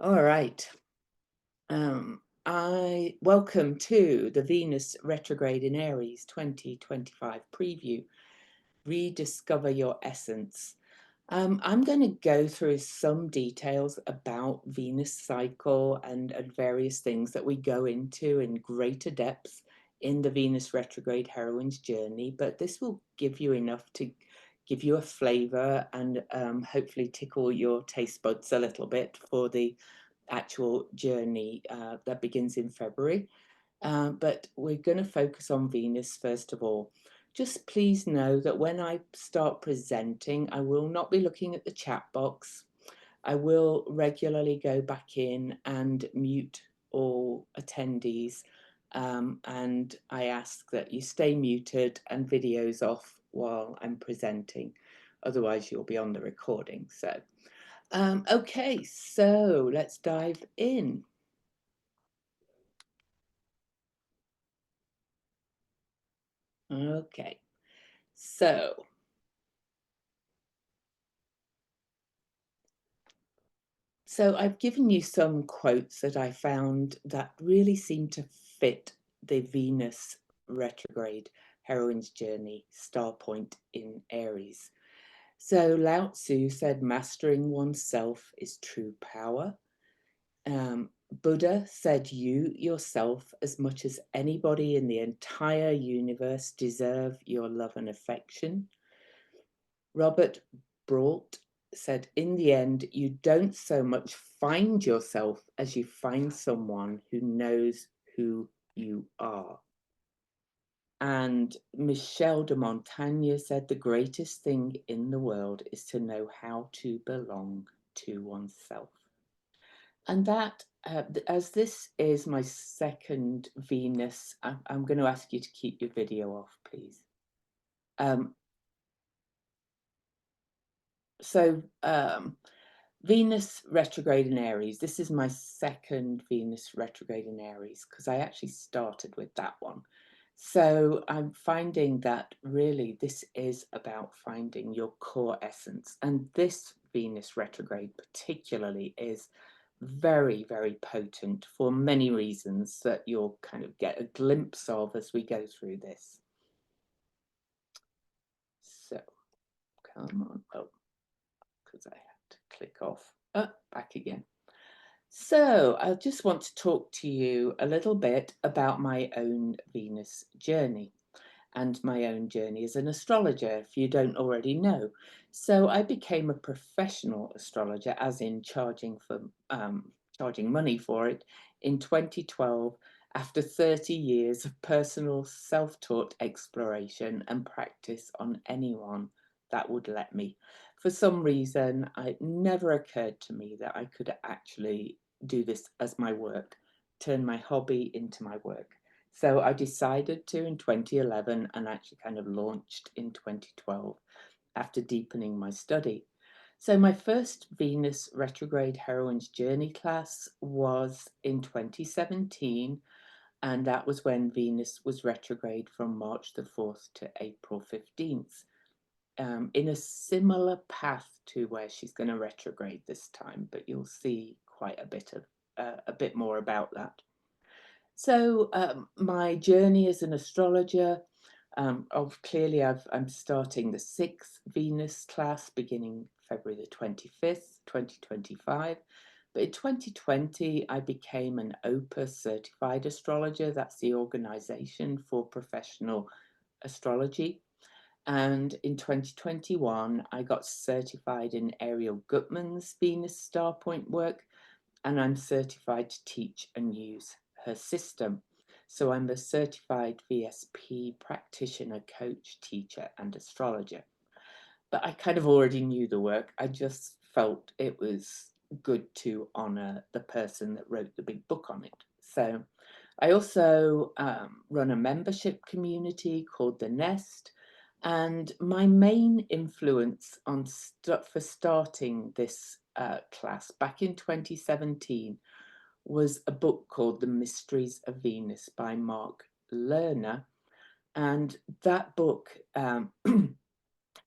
All right. I welcome to the Venus Retrograde in Aries 2025 preview. Rediscover your essence. I'm going to go through some details about Venus cycle and various things that we go into in greater depth in the Venus Retrograde Heroine's journey, but this will give you enough to give you a flavor and hopefully tickle your taste buds a little bit for the actual journey that begins in February. But we're going to focus on Venus first of all. Just please know that when I start presenting, I will not be looking at the chat box. I will regularly go back in and mute all attendees. And I ask that you stay muted and videos off while I'm presenting. Otherwise, you'll be on the recording. So, okay, so let's dive in. Okay, so I've given you some quotes that I found that really seem to fit the Venus retrograde heroine's journey star point in Aries. So Lao Tzu said, mastering oneself is true power. Buddha said, you yourself, as much as anybody in the entire universe, deserve your love and affection. Robert Brault said, in the end, you don't so much find yourself as you find someone who knows who you are. And Michel de Montaigne said, the greatest thing in the world is to know how to belong to oneself. And that, as this is my second Venus, I'm going to ask you to keep your video off, please. Venus retrograde in Aries. This is my second Venus retrograde in Aries because I actually started with that one. So I'm finding that really this is about finding your core essence. And this Venus retrograde particularly is very, very potent for many reasons that you'll kind of get a glimpse of as we go through this. So come on. Oh, because I have to click off. Back again. So I just want to talk to you a little bit about my own Venus journey and my own journey as an astrologer, if you don't already know. So I became a professional astrologer, as in charging money for it, in 2012 after 30 years of personal self-taught exploration and practice on anyone that would let me. For some reason, it never occurred to me that I could actually do this as my work, turn my hobby into my work. So I decided to in 2011 and actually kind of launched in 2012 after deepening my study. So my first Venus retrograde heroine's journey class was in 2017, and that was when Venus was retrograde from March the 4th to April 15th. In a similar path to where she's going to retrograde this time, but you'll see quite a bit more about that. So my journey as an astrologer, clearly I'm starting the 6th Venus class beginning February the 25th, 2025. But in 2020, I became an Opus certified astrologer. That's the organization for professional astrology. And in 2021, I got certified in Ariel Gutman's Venus Star Point work, and I'm certified to teach and use her system. So I'm a certified VSP practitioner, coach, teacher, and astrologer. But I kind of already knew the work. I just felt it was good to honor the person that wrote the big book on it. So I also run a membership community called The Nest. And my main influence for starting this class back in 2017 was a book called The Mysteries of Venus by Mark Lerner. And that book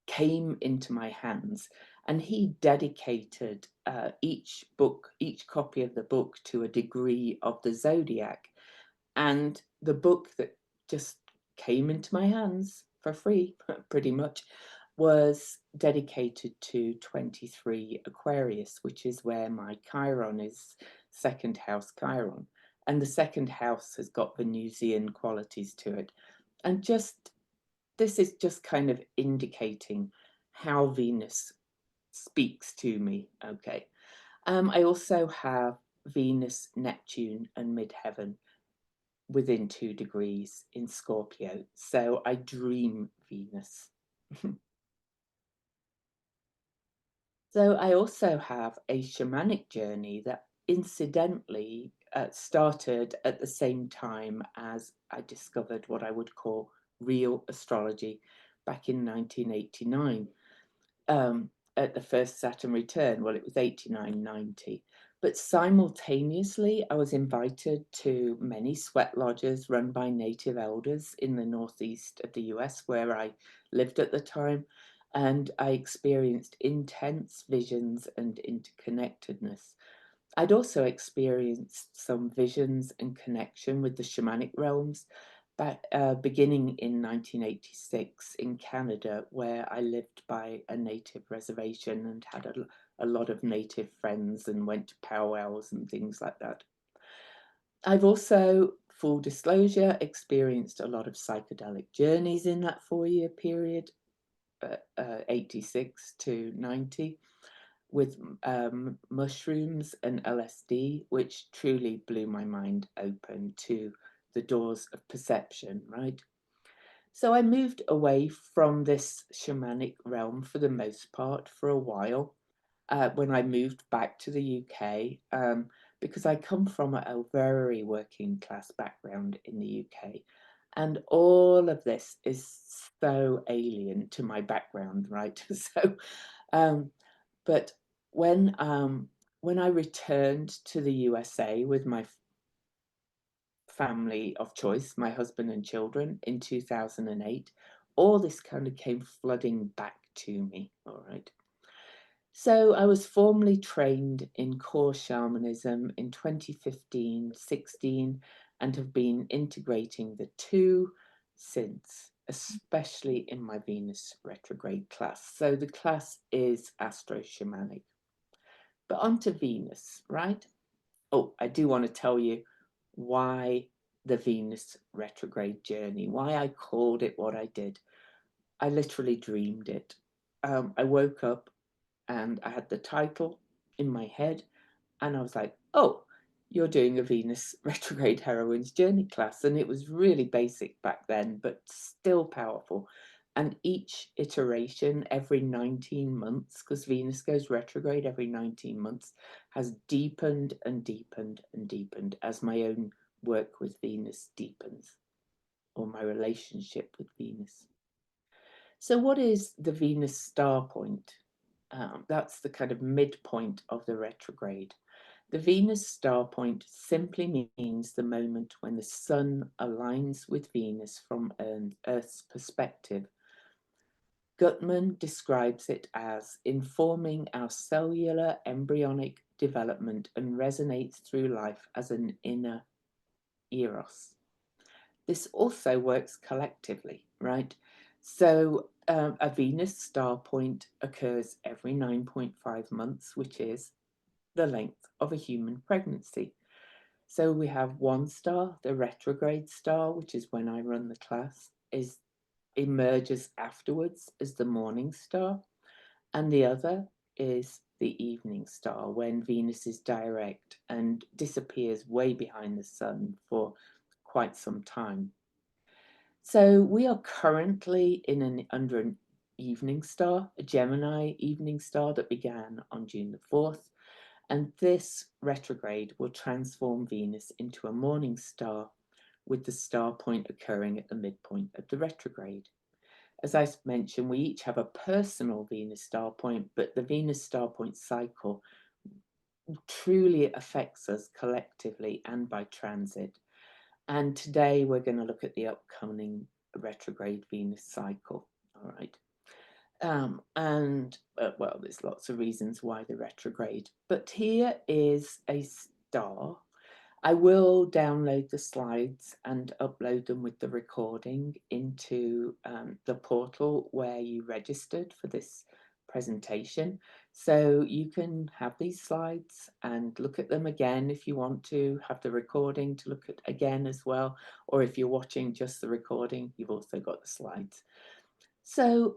came into my hands and he dedicated each copy of the book to a degree of the zodiac. And the book that just came into my hands for free, pretty much, was dedicated to 23 Aquarius, which is where my Chiron is, second house Chiron. And the second house has got Venusian qualities to it. And just this is just kind of indicating how Venus speaks to me. Okay. I also have Venus, Neptune, and midheaven within 2 degrees in Scorpio. So I dream Venus. So I also have a shamanic journey that incidentally started at the same time as I discovered what I would call real astrology back in 1989. At the first Saturn return, well, it was 89-90. But simultaneously, I was invited to many sweat lodges run by native elders in the northeast of the US, where I lived at the time, and I experienced intense visions and interconnectedness. I'd also experienced some visions and connection with the shamanic realms, beginning in 1986 in Canada, where I lived by a native reservation and had a lot of native friends and went to powwows and things like that. I've also, full disclosure, experienced a lot of psychedelic journeys in that 4-year period, 86 to 90, with mushrooms and LSD, which truly blew my mind open to the doors of perception, right? So I moved away from this shamanic realm for the most part for a while when I moved back to the UK, because I come from a very working class background in the UK. And all of this is so alien to my background, right? So, but when when I returned to the USA with my family of choice, my husband and children, in 2008, all this kind of came flooding back to me. All right. So I was formally trained in core shamanism in 2015-16 and have been integrating the two since, especially in my Venus retrograde class. So the class is Astro Shamanic. But onto Venus, right? Oh, I do want to tell you why the Venus retrograde journey, why I called it what I did. I literally dreamed it. I woke up and I had the title in my head, and I was like, oh, you're doing a Venus retrograde heroine's journey class. And it was really basic back then, but still powerful. And each iteration every 19 months, because Venus goes retrograde every 19 months, has deepened and deepened and deepened as my own work with Venus deepens, or my relationship with Venus. So what is the Venus star point? That's the kind of midpoint of the retrograde. The Venus star point simply means the moment when the sun aligns with Venus from Earth's perspective. Gutman describes it as informing our cellular embryonic development and resonates through life as an inner eros. This also works collectively, right? So a Venus star point occurs every 9.5 months, which is the length of a human pregnancy. So we have one star, the retrograde star, which is when I run the class, emerges afterwards as the morning star, and the other is the evening star when Venus is direct and disappears way behind the sun for quite some time. So we are currently under an evening star, a Gemini evening star that began on June the 4th. And this retrograde will transform Venus into a morning star with the star point occurring at the midpoint of the retrograde. As I mentioned, we each have a personal Venus star point, but the Venus star point cycle truly affects us collectively and by transit. And today we're going to look at the upcoming retrograde Venus cycle. All right. Well, there's lots of reasons why the retrograde, but here is a star. I will download the slides and upload them with the recording into the portal where you registered for this presentation. So you can have these slides and look at them again if you want to, have the recording to look at again as well. Or if you're watching just the recording, you've also got the slides. So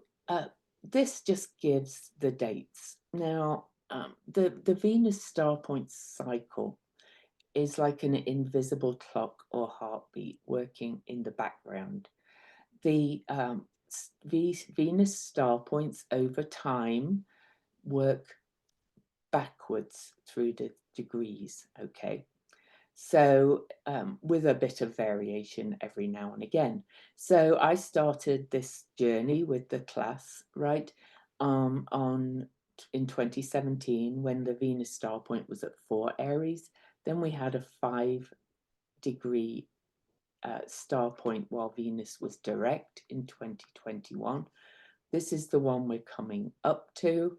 this just gives the dates. Now, the Venus star point cycle is like an invisible clock or heartbeat working in the background. The Venus star points over time work backwards through the degrees, okay? So with a bit of variation every now and again. So I started this journey with the class, right, in 2017 when the Venus star point was at 4 Aries. Then we had a 5-degree star point while Venus was direct in 2021. This is the one we're coming up to.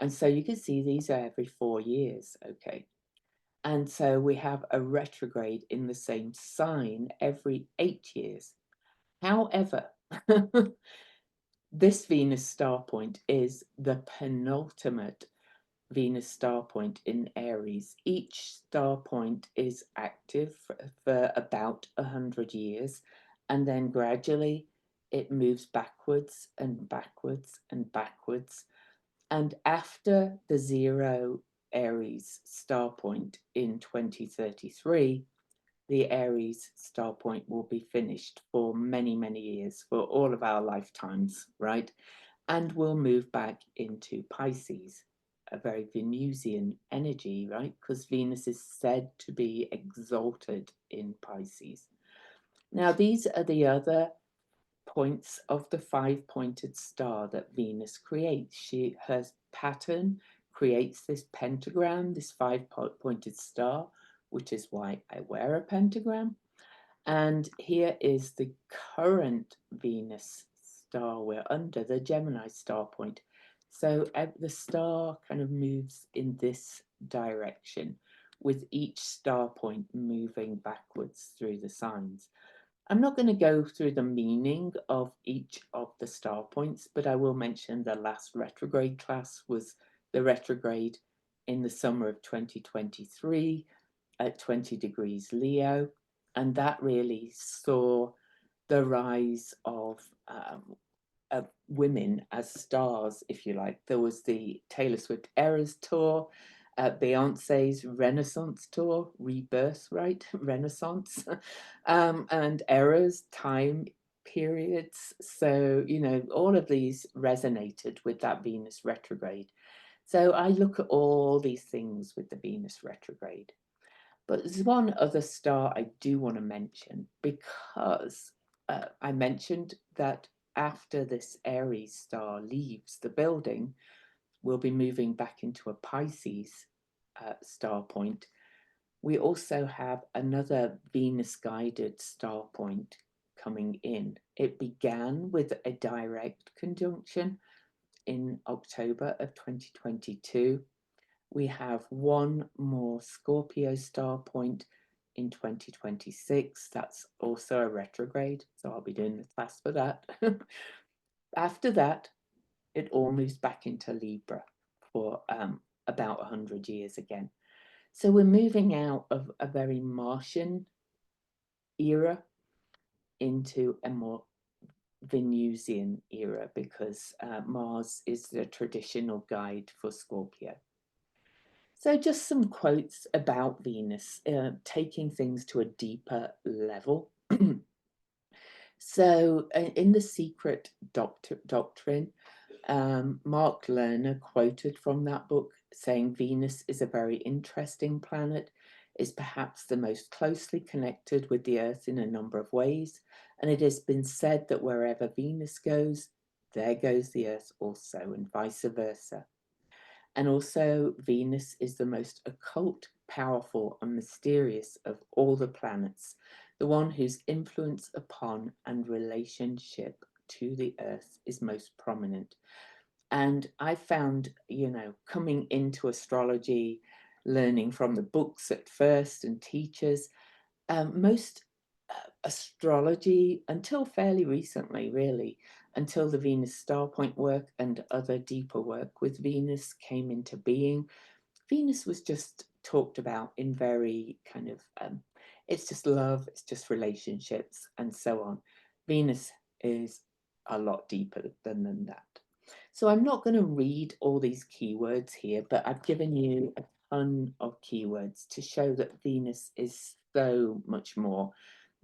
And so you can see these are every 4 years, okay? And so we have a retrograde in the same sign every 8 years. However, this Venus star point is the penultimate Venus star point in Aries. Each star point is active for about 100 years, and then gradually it moves backwards and backwards and backwards. And after the 0 Aries star point in 2033, the Aries star point will be finished for many, many years, for all of our lifetimes, right? And we'll move back into Pisces, a very Venusian energy, right? Because Venus is said to be exalted in Pisces. Now, these are the other points of the 5-pointed star that Venus creates. Her pattern creates this pentagram, this 5-pointed star, which is why I wear a pentagram. And here is the current Venus star we're under, the Gemini star point. So the star kind of moves in this direction, with each star point moving backwards through the signs. I'm not going to go through the meaning of each of the star points, but I will mention the last retrograde class was the retrograde in the summer of 2023 at 20 degrees Leo. And that really saw the rise of women as stars, if you like. There was the Taylor Swift Eras tour, Beyonce's Renaissance tour, Rebirth, right? Renaissance, and Eras, time periods. So, you know, all of these resonated with that Venus retrograde. So I look at all these things with the Venus retrograde. But there's one other star I do want to mention, because I mentioned that after this Aries star leaves the building, we'll be moving back into a Pisces star point. We also have another Venus-guided star point coming in. It began with a direct conjunction in October of 2022. We have one more Scorpio star point in 2026. That's also a retrograde, so I'll be doing the class for that. After that, it all moves back into Libra for about 100 years again. So we're moving out of a very Martian era into a more Venusian era, because Mars is the traditional guide for Scorpio. So just some quotes about Venus, taking things to a deeper level. So in The Secret Doctrine, Mark Lerner quoted from that book saying Venus is a very interesting planet, is perhaps the most closely connected with the Earth in a number of ways, and it has been said that wherever Venus goes, there goes the Earth also, and vice versa. And also, Venus is the most occult, powerful, and mysterious of all the planets, the one whose influence upon and relationship to the Earth is most prominent. And I found, coming into astrology, learning from the books at first and teachers, most astrology, until fairly recently, really, until the Venus star point work and other deeper work with Venus came into being, Venus was just talked about in very kind of, it's just love, it's just relationships, and so on. Venus is a lot deeper than that. So I'm not going to read all these keywords here, but I've given you a ton of keywords to show that Venus is so much more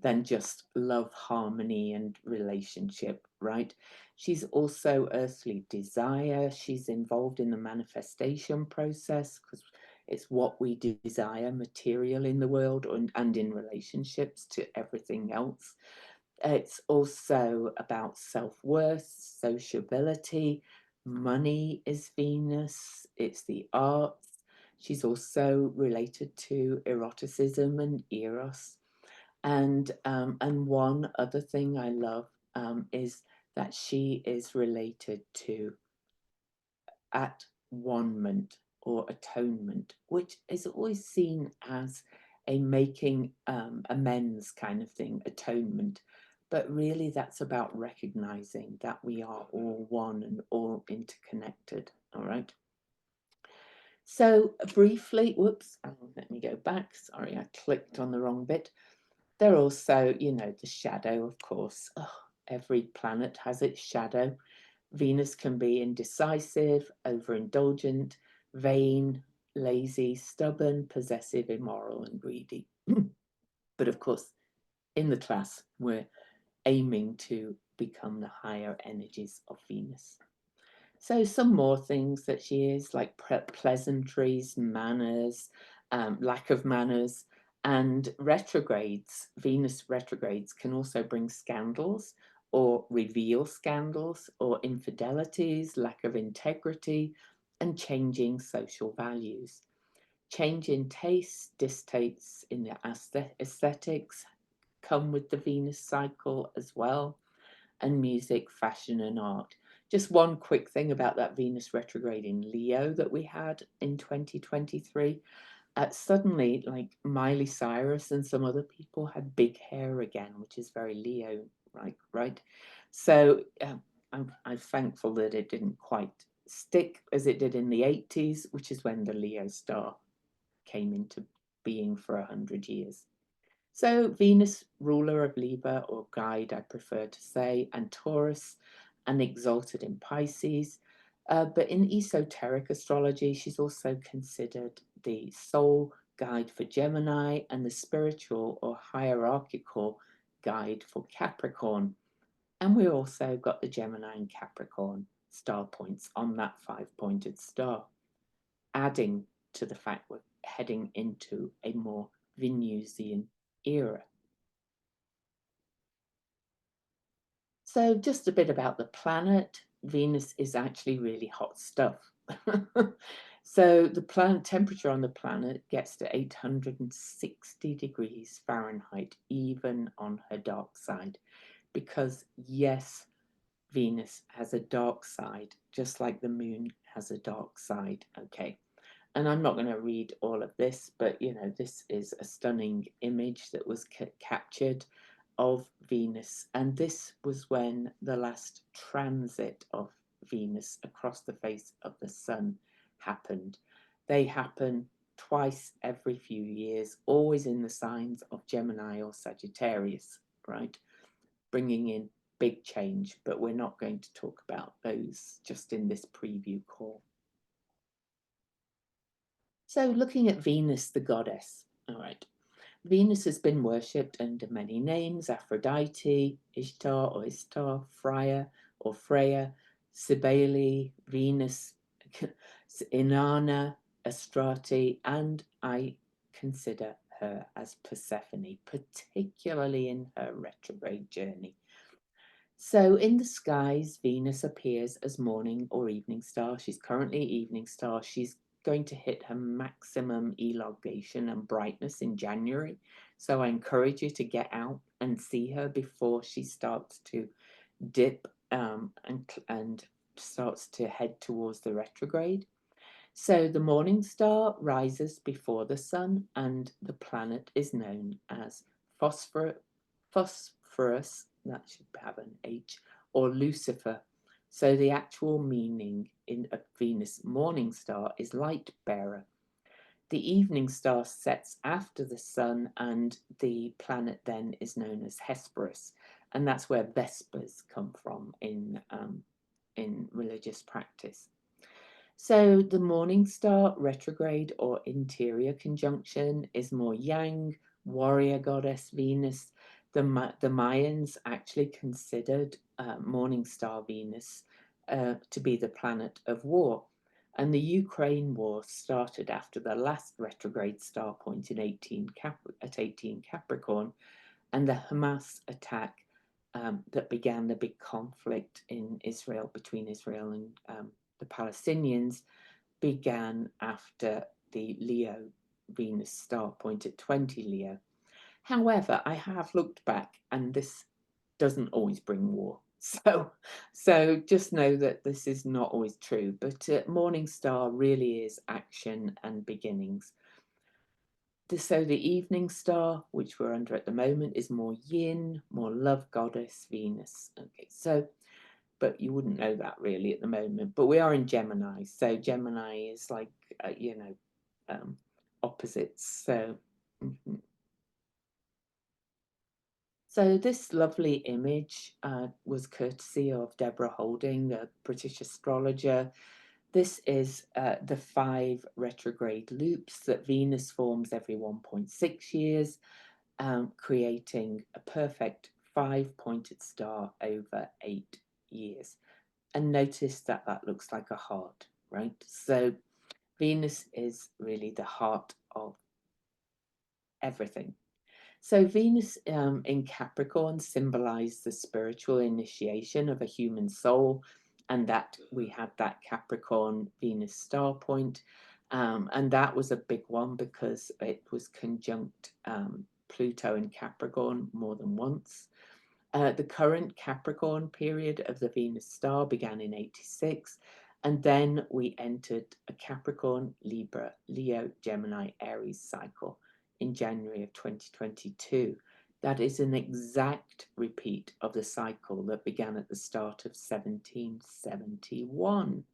than just love, harmony, and relationship, right? She's also earthly desire. She's involved in the manifestation process because it's what we desire, material in the world and in relationships to everything else. It's also about self-worth, sociability. Money is Venus. It's the arts. She's also related to eroticism and eros. And one other thing I love is that she is related to at-one-ment or atonement, which is always seen as a making amends kind of thing, atonement. But really, that's about recognizing that we are all one and all interconnected. All right. So briefly, whoops, let me go back. Sorry, I clicked on the wrong bit. They're also, the shadow, of course. Oh, every planet has its shadow. Venus can be indecisive, overindulgent, vain, lazy, stubborn, possessive, immoral, and greedy. But of course, in the class, we're aiming to become the higher energies of Venus. So some more things that she is, like pleasantries, manners, lack of manners, and retrogrades. Venus retrogrades can also bring scandals or reveal scandals or infidelities, lack of integrity, and changing social values. Change in tastes, distastes in the aesthetics come with the Venus cycle as well, and music, fashion, and art. Just one quick thing about that Venus retrograde in Leo that we had in 2023. Suddenly, like Miley Cyrus and some other people had big hair again, which is very Leo, right? So I'm thankful that it didn't quite stick as it did in the 80s, which is when the Leo star came into being for 100 years. So Venus, ruler of Libra, or guide, I prefer to say, and Taurus, and exalted in Pisces. But in esoteric astrology, she's also considered the soul guide for Gemini and the spiritual or hierarchical guide for Capricorn. And we also got the Gemini and Capricorn star points on that five-pointed star, adding to the fact we're heading into a more Venusian era. So just a bit about the planet. Venus is actually really hot stuff. So the planet temperature on the planet gets to 860 degrees Fahrenheit, even on her dark side, because yes, Venus has a dark side, just like the moon has a dark side. Okay. And I'm not going to read all of this, but this is a stunning image that was captured of Venus. And this was when the last transit of Venus across the face of the sun happened. They happen twice every few years, always in the signs of Gemini or Sagittarius, right? Bringing in big change, but we're not going to talk about those just in this preview call. So looking at Venus, the goddess, all right. Venus has been worshipped under many names: Aphrodite, Ishtar or Istar, Freya or Freya, Cybele, Venus, Inanna, Astrate, and I consider her as Persephone, particularly in her retrograde journey. So in the skies, Venus appears as morning or evening star. She's currently evening star. She's going to hit her maximum elongation and brightness in January. So I encourage you to get out and see her before she starts to dip and starts to head towards the retrograde. So the morning star rises before the sun, and the planet is known as phosphorus, that should have an H, or Lucifer. So the actual meaning in a Venus morning star is light bearer. The evening star sets after the sun, and the planet then is known as Hesperus, and that's where Vespers come from in religious practice. So the morning star retrograde or interior conjunction is more yang, warrior goddess Venus. The Mayans actually considered morning star Venus to be the planet of war. And the Ukraine war started after the last retrograde star point in 18 Capricorn, and the Hamas attack that began the big conflict in Israel between Israel and the Palestinians began after the Leo Venus star point at 20 Leo. However, I have looked back, and this doesn't always bring war. So just know that this is not always true, but morning star really is action and beginnings. So the evening star, which we're under at the moment, is more yin, more love goddess Venus. Okay, so but you wouldn't know that really at the moment. But we are in Gemini, so Gemini is like opposites. So so this lovely image was courtesy of Deborah Holding, a British astrologer. This is the 5 retrograde loops that Venus forms every 1.6 years, creating a perfect 5-pointed star over 8 years. And notice that that looks like a heart, right? So Venus is really the heart of everything. So Venus in Capricorn symbolized the spiritual initiation of a human soul, and that we had that Capricorn Venus star point, and that was a big one because it was conjunct Pluto in Capricorn more than once. The current Capricorn period of the Venus star began in 86, and then we entered a Capricorn, Libra, Leo, Gemini, Aries cycle in January of 2022. That is an exact repeat of the cycle that began at the start of 1771.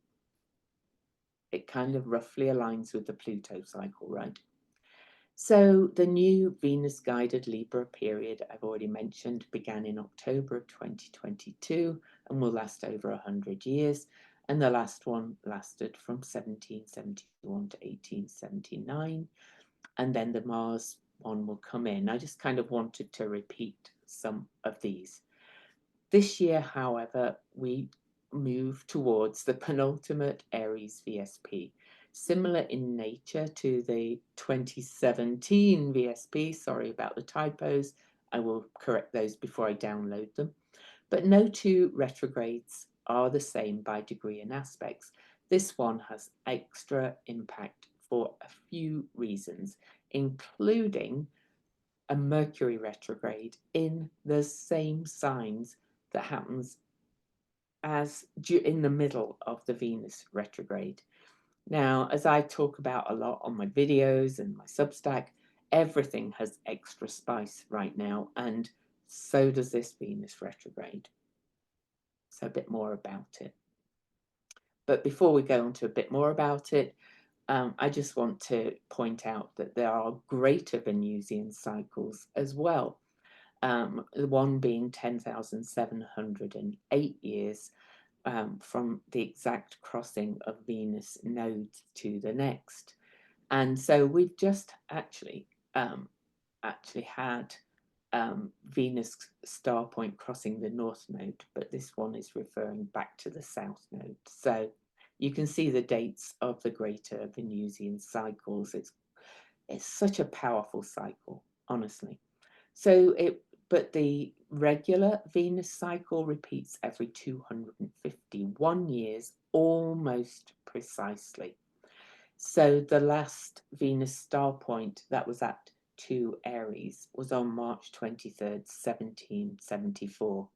It kind of roughly aligns with the Pluto cycle, right? So the new Venus guided Libra period I've already mentioned began in October of 2022 and will last over 100 years. And the last one lasted from 1771 to 1879. And then the Mars one will come in. I just kind of wanted to repeat some of these. This year, however, we move towards the penultimate Aries VSP, similar in nature to the 2017 VSP. Sorry about the typos. I will correct those before I download them. But no two retrogrades are the same by degree and aspects. This one has extra impact for a few reasons, including a Mercury retrograde in the same signs that happens as in the middle of the Venus retrograde. Now, as I talk about a lot on my videos and my Substack, everything has extra spice right now, and so does this Venus retrograde. So a bit more about it. But before we go on to a bit more about it, I just want to point out that there are greater Venusian cycles as well. The one being 10,708 years from the exact crossing of Venus nodes to the next. And so we've just actually had Venus star point crossing the north node, but this one is referring back to the south node. So you can see the dates of the greater Venusian cycles. It's such a powerful cycle, honestly. But the regular Venus cycle repeats every 251 years, almost precisely. So the last Venus star point that was at 2 Aries was on March 23rd, 1774.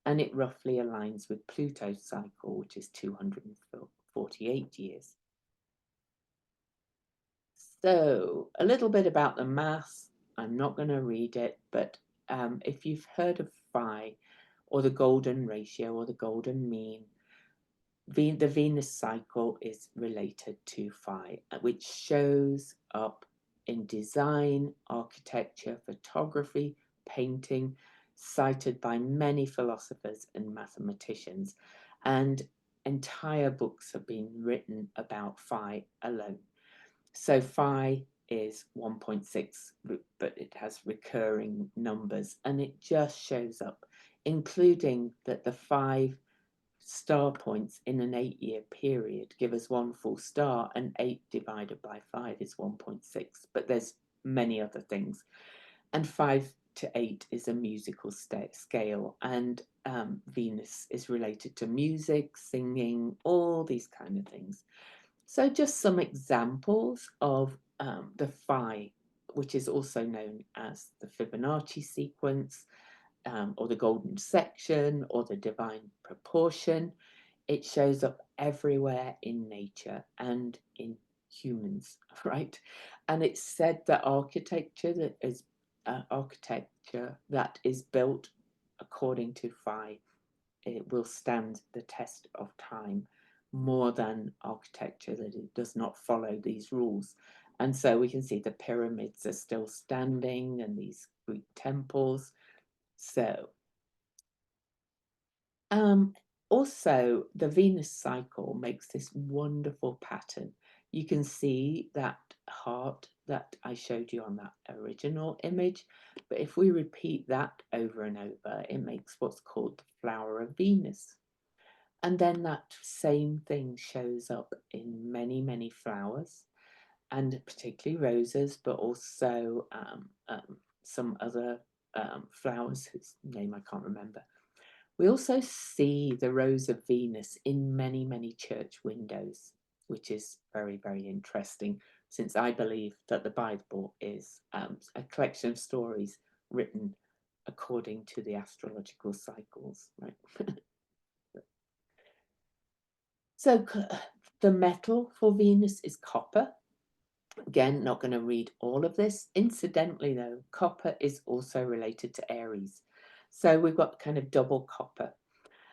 and it roughly aligns with Pluto's cycle, which is 248 years. So a little bit about the maths. I'm not going to read it, but if you've heard of phi, or the golden ratio, or the golden mean, the Venus cycle is related to phi, which shows up in design, architecture, photography, painting, cited by many philosophers and mathematicians, and entire books have been written about phi alone. So phi is 1.6, but it has recurring numbers, and it just shows up, including that the 5 star points in an 8-year period give us 1 full star, and 8 divided by 5 is 1.6, but there's many other things. And 5 to 8 is a musical scale, and Venus is related to music, singing, all these kind of things. So just some examples of the phi, which is also known as the Fibonacci sequence, or the golden section, or the divine proportion. It shows up everywhere in nature and in humans, right? And it's said that architecture that is built according to phi, it will stand the test of time more than architecture that it does not follow these rules. And so we can see the pyramids are still standing, and these Greek temples. So also, the Venus cycle makes this wonderful pattern. You can see that heart that I showed you on that original image, but if we repeat that over and over, it makes what's called the flower of Venus. And then that same thing shows up in many, many flowers, and particularly roses, but also some other flowers whose name I can't remember. We also see the Rose of Venus in many, many church windows, which is very, very interesting, since I believe that the Bible is a collection of stories written according to the astrological cycles, right? So the metal for Venus is copper. Again, not going to read all of this. Incidentally, though, copper is also related to Aries. So we've got kind of double copper.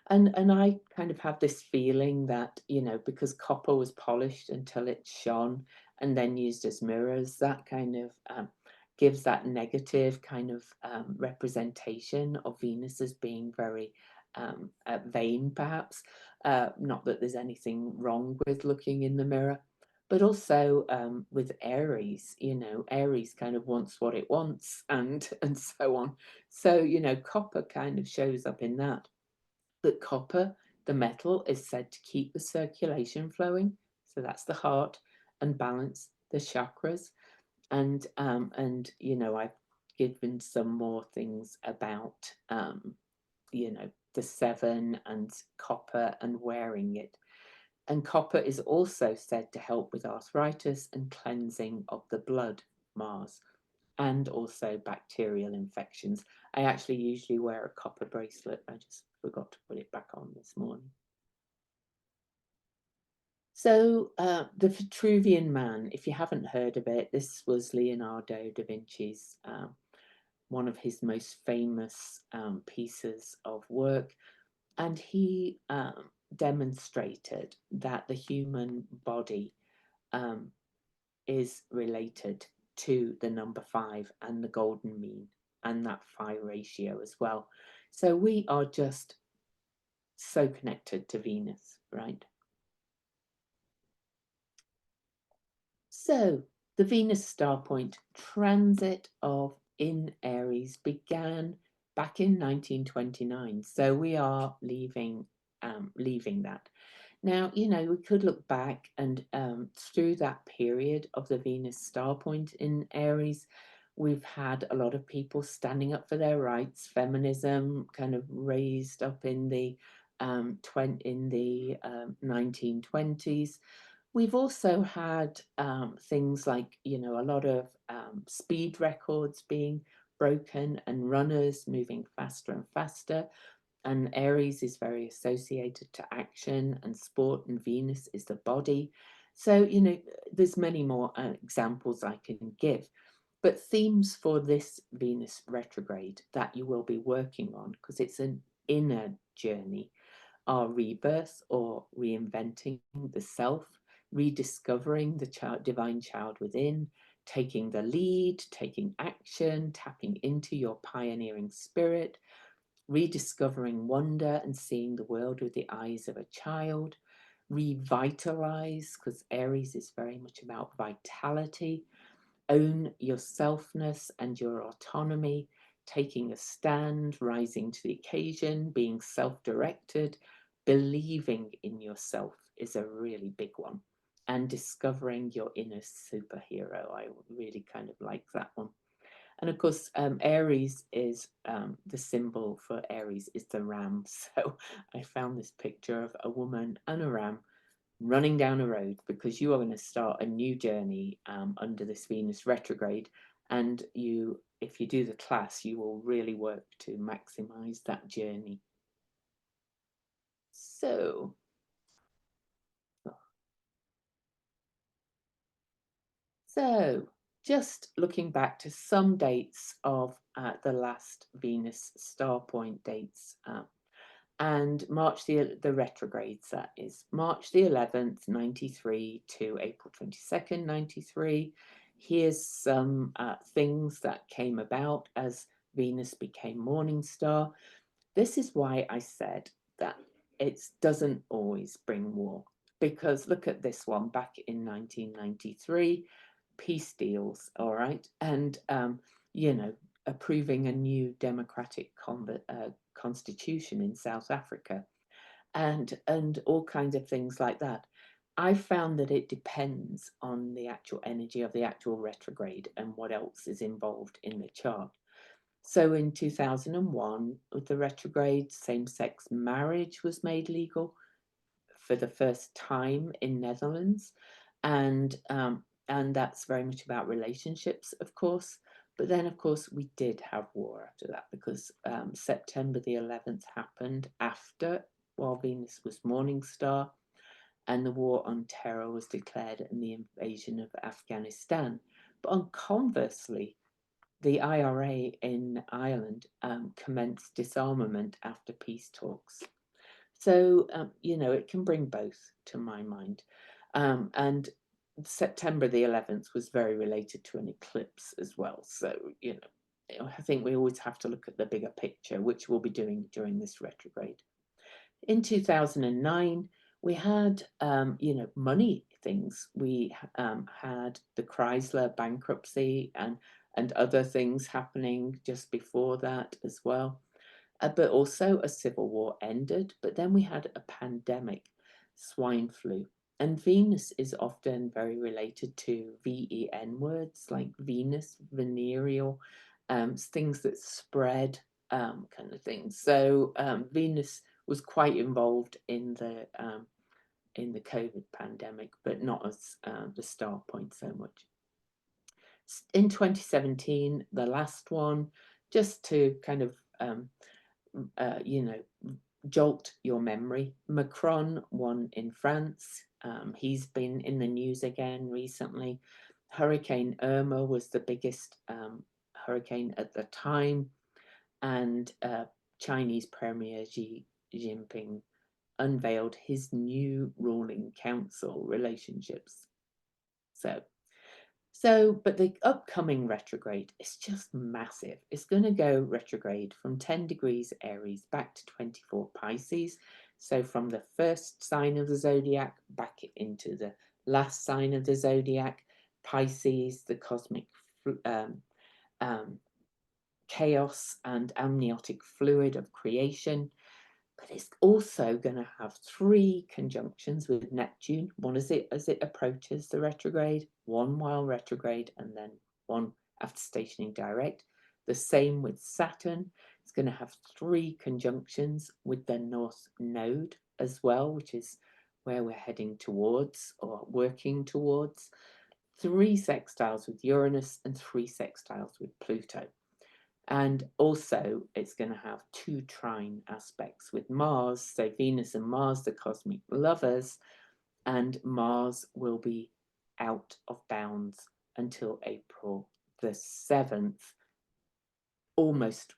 And I kind of have this feeling that, you know, because copper was polished until it shone and then used as mirrors, that kind of gives that negative kind of representation of Venus as being very vain, perhaps. Not that there's anything wrong with looking in the mirror, but also with Aries, you know, Aries kind of wants what it wants, and so on. So, you know, copper kind of shows up in that. But copper, the metal, is said to keep the circulation flowing. So that's the heart, and balance the chakras. And you know, I've given some more things about you know, the 7 and copper and wearing it. And copper is also said to help with arthritis and cleansing of the blood, Mars, and also bacterial infections. I actually usually wear a copper bracelet. I just forgot to put it back on this morning. So the Vitruvian Man, if you haven't heard of it, this was Leonardo da Vinci's one of his most famous pieces of work. And he demonstrated that the human body is related to the number 5 and the golden mean, and that phi ratio as well. So we are just so connected to Venus, right? So the Venus star point transit of in Aries began back in 1929. So we are leaving that. Now, you know, we could look back and through that period of the Venus star point in Aries, we've had a lot of people standing up for their rights, feminism kind of raised up in the 1920s. We've also had things like, you know, a lot of speed records being broken and runners moving faster and faster. and Aries is very associated to action and sport, and Venus is the body. So, you know, there's many more examples I can give. But themes for this Venus retrograde that you will be working on, because it's an inner journey, are rebirth or reinventing the self, rediscovering the divine child within, taking the lead, taking action, tapping into your pioneering spirit, rediscovering wonder and seeing the world with the eyes of a child, revitalize, because Aries is very much about vitality, own your selfness and your autonomy, taking a stand, rising to the occasion, being self-directed, believing in yourself is a really big one, and discovering your inner superhero. I really kind of like that one. And of course, Aries is the symbol for Aries is the ram. So I found this picture of a woman and a ram running down a road, because you are going to start a new journey under this Venus retrograde. And you, if you do the class, you will really work to maximize that journey. So just looking back to some dates of the last Venus star point dates, and March the retrogrades, that is March the 11th 93 to April 22nd 93. Here's some things that came about as Venus became morning star. This is why I said that it doesn't always bring war, because look at this one back in 1993, peace deals, all right, and you know, approving a new democratic constitution in South Africa, and all kinds of things like that. I found that it depends on the actual energy of the actual retrograde and what else is involved in the chart. So in 2001, with the retrograde, same-sex marriage was made legal for the first time in Netherlands, and that's very much about relationships, of course. But then, of course, we did have war after that, because September the 11th happened after, while Venus was morning star, and the war on terror was declared and the invasion of Afghanistan. But conversely, the IRA in Ireland commenced disarmament after peace talks. So, you know, it can bring both to my mind. And September the 11th was very related to an eclipse as well. So, you know, I think we always have to look at the bigger picture, which we'll be doing during this retrograde. In 2009, we had, you know, money things. We had the Chrysler bankruptcy and other things happening just before that as well. But also a civil war ended, but then we had a pandemic, swine flu. And Venus is often very related to VEN words like Venus, venereal, things that spread, kind of things. So Venus was quite involved in the COVID pandemic, but not as the star point so much. In 2017, the last one, just to kind of you know, jolt your memory. Macron won in France. He's been in the news again recently. Hurricane Irma was the biggest hurricane at the time, and Chinese Premier Xi Jinping unveiled his new ruling council relationships. But the upcoming retrograde is just massive. It's going to go retrograde from 10 degrees Aries back to 24 Pisces. So from the first sign of the zodiac back into the last sign of the zodiac, Pisces, the cosmic chaos and amniotic fluid of creation. But it's also going to have 3 conjunctions with Neptune, one as it approaches the retrograde, one while retrograde, and then one after stationing direct. The same with Saturn. It's going to have 3 conjunctions with the North Node as well, which is where we're heading towards or working towards. 3 sextiles with Uranus and 3 sextiles with Pluto. And also it's going to have 2 trine aspects with Mars. So Venus and Mars, the cosmic lovers, and Mars will be out of bounds until April the 7th, almost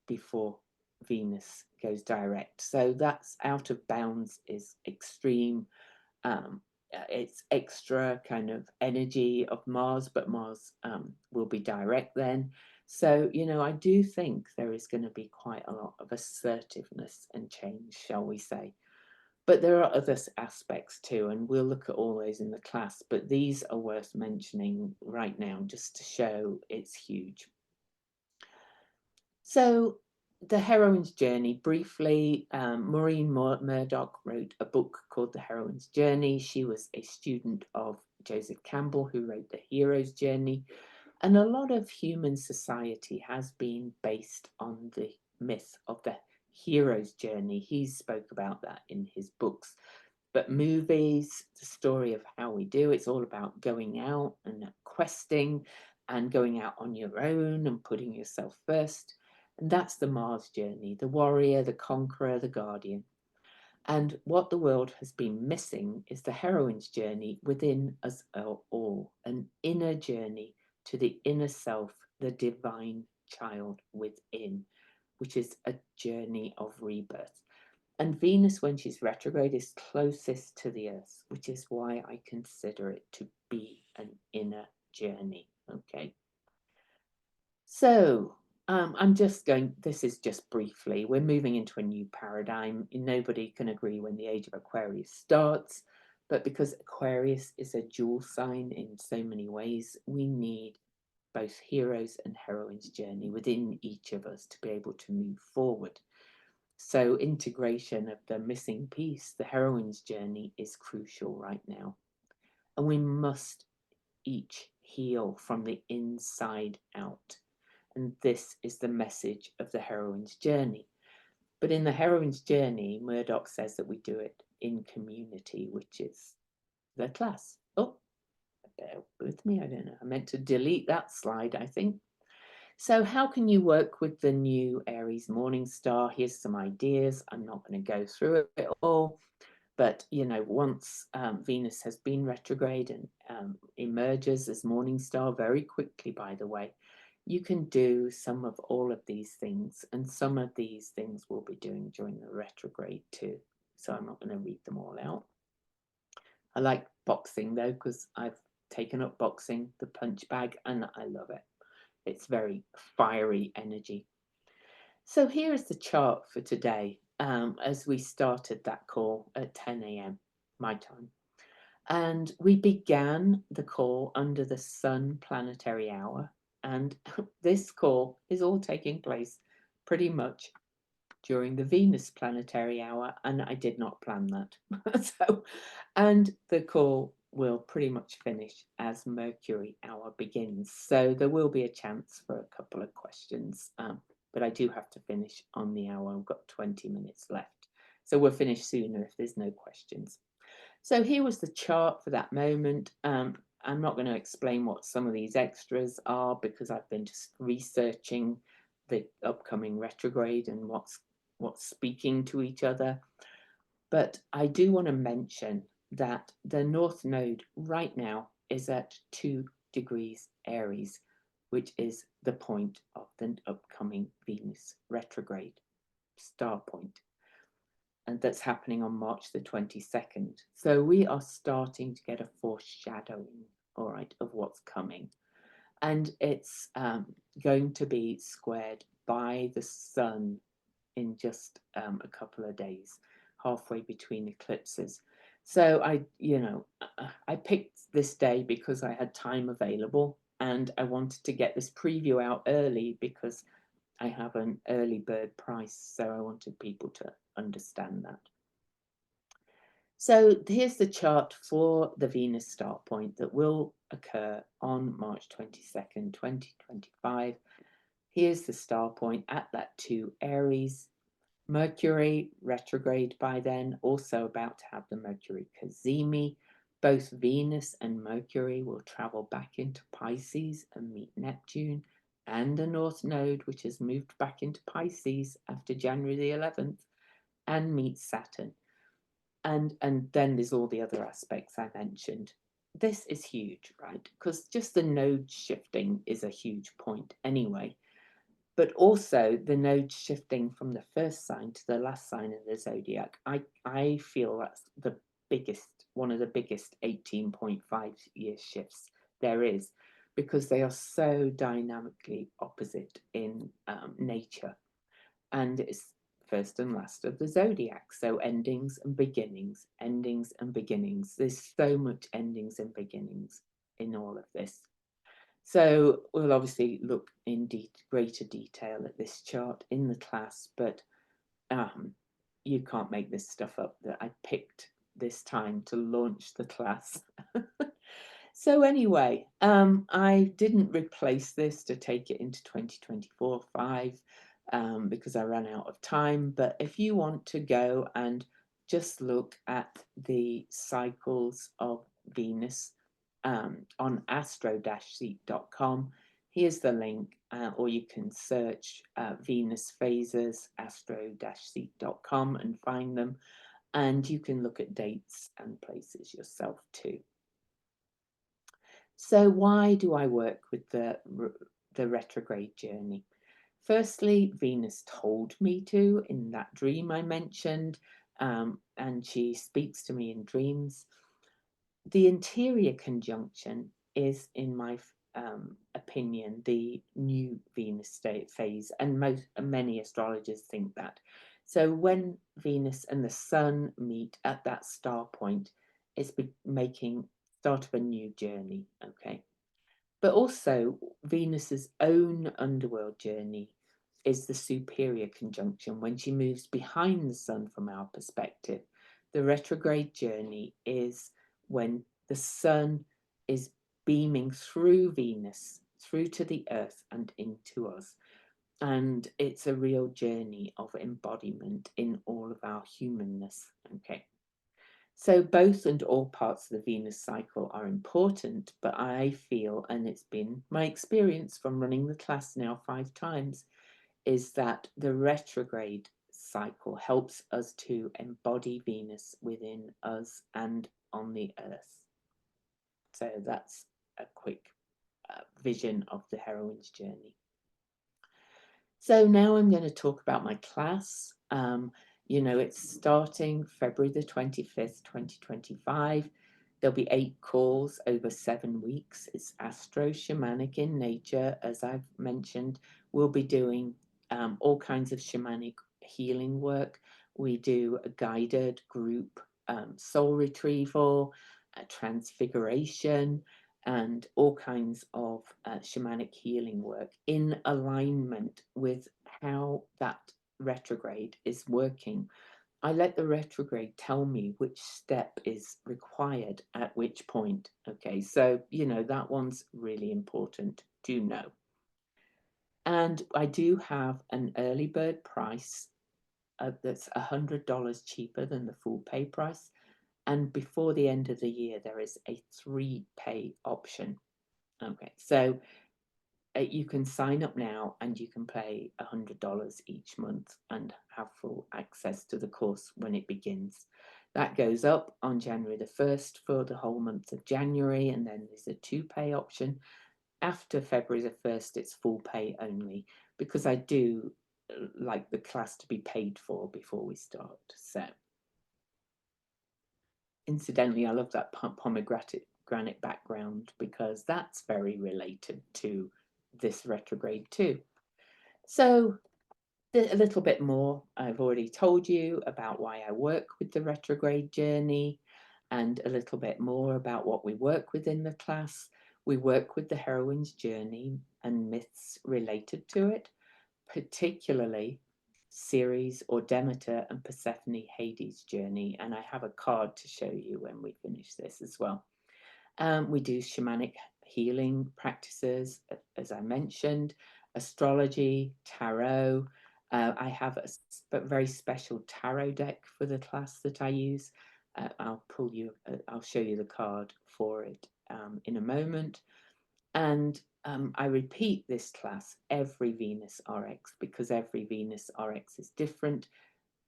before Venus goes direct. So that's out of bounds is extreme. It's extra kind of energy of Mars, but Mars will be direct then. So, you know, I do think there is going to be quite a lot of assertiveness and change, shall we say. But there are other aspects too, and we'll look at all those in the class, but these are worth mentioning right now just to show it's huge. So the heroine's journey, briefly, Maureen Murdoch wrote a book called The Heroine's Journey. She was a student of Joseph Campbell, who wrote The Hero's Journey. And a lot of human society has been based on the myth of the hero's journey. He spoke about that in his books. But movies, the story of how we do, it's all about going out and questing and going out on your own and putting yourself first. And that's the Mars journey, the warrior, the conqueror, the guardian. And what the world has been missing is the heroine's journey within us all, an inner journey to the inner self, the divine child within, which is a journey of rebirth. And Venus, when she's retrograde, is closest to the Earth, which is why I consider it to be an inner journey. Okay. So I'm just going, this is just briefly, we're moving into a new paradigm. Nobody can agree when the age of Aquarius starts, but because Aquarius is a dual sign in so many ways, we need both heroes and heroines' journey within each of us to be able to move forward. So integration of the missing piece, the heroine's journey, is crucial right now. And we must each heal from the inside out. And this is the message of the heroine's journey. But in the heroine's journey, Murdoch says that we do it in community, which is the class. Oh, bear with me, I don't know. I meant to delete that slide, I think. So how can you work with the new Aries morning star? Here's some ideas. I'm not going to go through it all, but you know, once Venus has been retrograde and emerges as morning star very quickly, by the way, you can do some of all of these things, and some of these things we'll be doing during the retrograde too. So I'm not going to read them all out. I like boxing though, because I've taken up boxing, the punch bag, and I love it. It's very fiery energy. So here is the chart for today as we started that call at 10 a.m. my time. And we began the call under the Sun planetary hour. And this call is all taking place pretty much during the Venus planetary hour. And I did not plan that. And the call will pretty much finish as Mercury hour begins. So there will be a chance for a couple of questions. But I do have to finish on the hour. I've got 20 minutes left. So we'll finish sooner if there's no questions. So here was the chart for that moment. I'm not going to explain what some of these extras are because I've been just researching the upcoming retrograde and what's speaking to each other. But I do want to mention that the North Node right now is at 2 degrees Aries, which is the point of the upcoming Venus retrograde star point. And that's happening on March the 22nd. So we are starting to get a foreshadowing, all right, of what's coming. And it's going to be squared by the sun in just a couple of days, halfway between eclipses. So I picked this day because I had time available and I wanted to get this preview out early because I have an early bird price, so I wanted people to understand that. So here's the chart for the Venus star point that will occur on March 22nd, 2025. Here's the star point at that 2 Aries. Mercury retrograde by then, also about to have the Mercury cazimi. Both Venus and Mercury will travel back into Pisces and meet Neptune and a North Node, which has moved back into Pisces after January the 11th, and meets Saturn. And then there's all the other aspects I mentioned. This is huge, right? Because just the node shifting is a huge point anyway. But also the node shifting from the first sign to the last sign in the zodiac. I feel that's the biggest, one of the biggest 18.5-year shifts there is, because they are so dynamically opposite in nature. And it's first and last of the zodiac. So endings and beginnings, endings and beginnings. There's so much endings and beginnings in all of this. So we'll obviously look in greater detail at this chart in the class, but you can't make this stuff up that I picked this time to launch the class. So anyway, I didn't replace this to take it into 2024-5 because I ran out of time. But if you want to go and just look at the cycles of Venus on astro-seek.com, here's the link, or you can search Venus phases astro-seek.com and find them, and you can look at dates and places yourself too. So why do I work with the retrograde journey? Firstly, Venus told me to in that dream I mentioned, and she speaks to me in dreams. The interior conjunction is, in my opinion, the new Venus state phase, and many astrologers think that. So when Venus and the Sun meet at that star point, it's making start of a new journey, okay? But also Venus's own underworld journey is the superior conjunction when she moves behind the Sun from our perspective. The retrograde journey is when the Sun is beaming through Venus, through to the Earth and into us. And it's a real journey of embodiment in all of our humanness, okay? So both and all parts of the Venus cycle are important, but I feel, and it's been my experience from running the class now 5 times, is that the retrograde cycle helps us to embody Venus within us and on the Earth. So that's a quick vision of the heroine's journey. So now I'm going to talk about my class. You know, it's starting February the 25th, 2025. There'll be 8 calls over 7 weeks. It's astro-shamanic in nature, as I've mentioned. We'll be doing all kinds of shamanic healing work. We do a guided group soul retrieval, transfiguration, and all kinds of shamanic healing work in alignment with how that retrograde is working. I let the retrograde tell me which step is required at which point. Okay, so, you know, that one's really important to know. And I do have an early bird price that's $100 cheaper than the full pay price. And before the end of the year, there is a 3-pay option. Okay, so you can sign up now and you can pay $100 each month and have full access to the course when it begins. That goes up on January the 1st for the whole month of January, and then there's a 2-pay option. After February the 1st, it's full pay only, because I do like the class to be paid for before we start. So incidentally, I love that pomegranate background because that's very related to this retrograde too. So a little bit more, I've already told you about why I work with the retrograde journey, and a little bit more about what we work with in the class. We work with the heroine's journey and myths related to it, particularly Ceres or Demeter and Persephone Hades journey, and I have a card to show you when we finish this as well. We do shamanic healing practices, as I mentioned, astrology, tarot. I have a very special tarot deck for the class that I use. I'll show you the card for it in a moment. And I repeat this class every Venus RX because every Venus RX is different,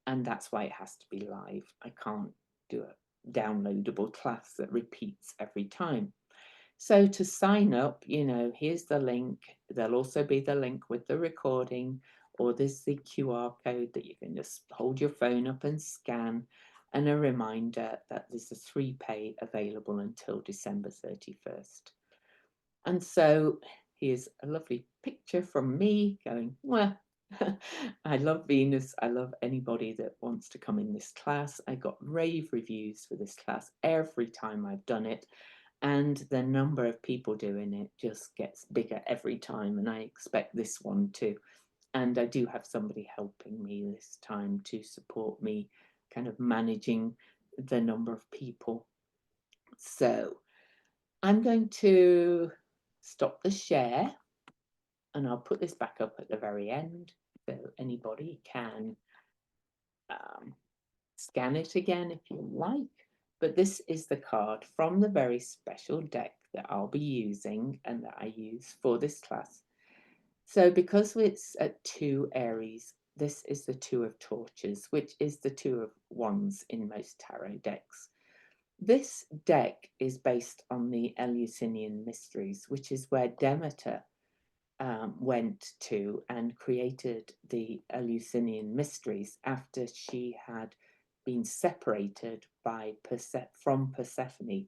and that's why it has to be live. I can't do a downloadable class that repeats every time. So to sign up, here's the link. There'll also be the link with the recording, or there's the QR code that you can just hold your phone up and scan, and a reminder that there's a 3-pay available until December 31st. And so here's a lovely picture from me going, well, I love Venus. I love anybody that wants to come in this class. I got rave reviews for this class every time I've done it. And the number of people doing it just gets bigger every time. And I expect this one too. And I do have somebody helping me this time to support me kind of managing the number of people. So I'm going to stop the share, and I'll put this back up at the very end so anybody can scan it again if you like. But this is the card from the very special deck that I'll be using and that I use for this class. So because it's at 2 Aries, this is the 2 of Torches, which is the 2 of Wands in most tarot decks. This deck is based on the Eleusinian Mysteries, which is where Demeter went to and created the Eleusinian Mysteries after she had been separated from Persephone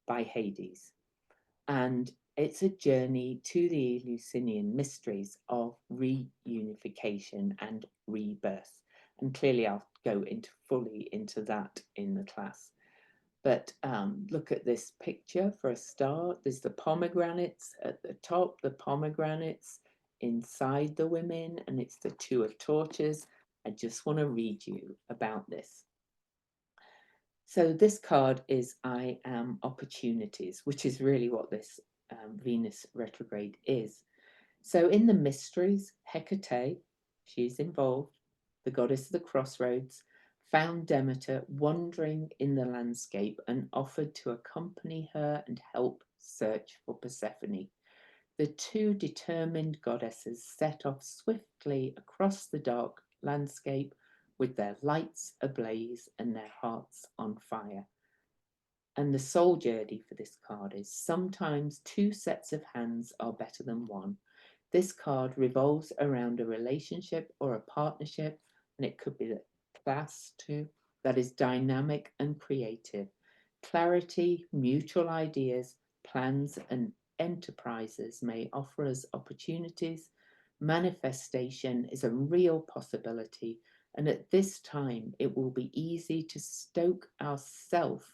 by Hades. And it's a journey to the Eleusinian Mysteries of reunification and rebirth. And clearly I'll go fully into that in the class. But look at this picture for a start. There's the pomegranates at the top, the pomegranates inside the women, and it's the 2 of Torches. I just want to read you about this. So this card is I Am Opportunities, which is really what this Venus retrograde is. So in the mysteries, Hecate, she's involved, the goddess of the crossroads, found Demeter wandering in the landscape and offered to accompany her and help search for Persephone. The 2 determined goddesses set off swiftly across the dark landscape with their lights ablaze and their hearts on fire. And the soul journey for this card is sometimes 2 sets of hands are better than one. This card revolves around a relationship or a partnership, and it could be the class too, that is dynamic and creative. Clarity, mutual ideas, plans, and enterprises may offer us opportunities. Manifestation is a real possibility, and at this time it will be easy to stoke ourself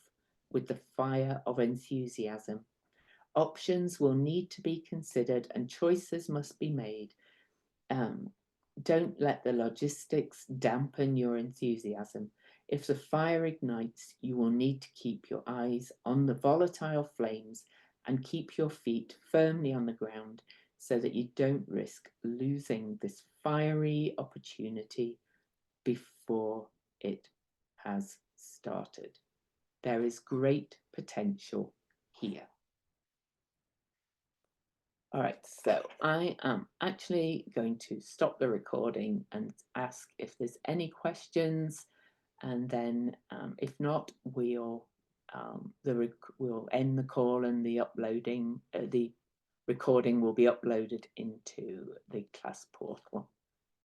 with the fire of enthusiasm. Options will need to be considered and choices must be made. Don't let the logistics dampen your enthusiasm. If the fire ignites, you will need to keep your eyes on the volatile flames and keep your feet firmly on the ground so that you don't risk losing this fiery opportunity before it has started. There is great potential here. All right, so I am actually going to stop the recording and ask if there's any questions, and then if not, we'll end the call and the recording will be uploaded into the class portal.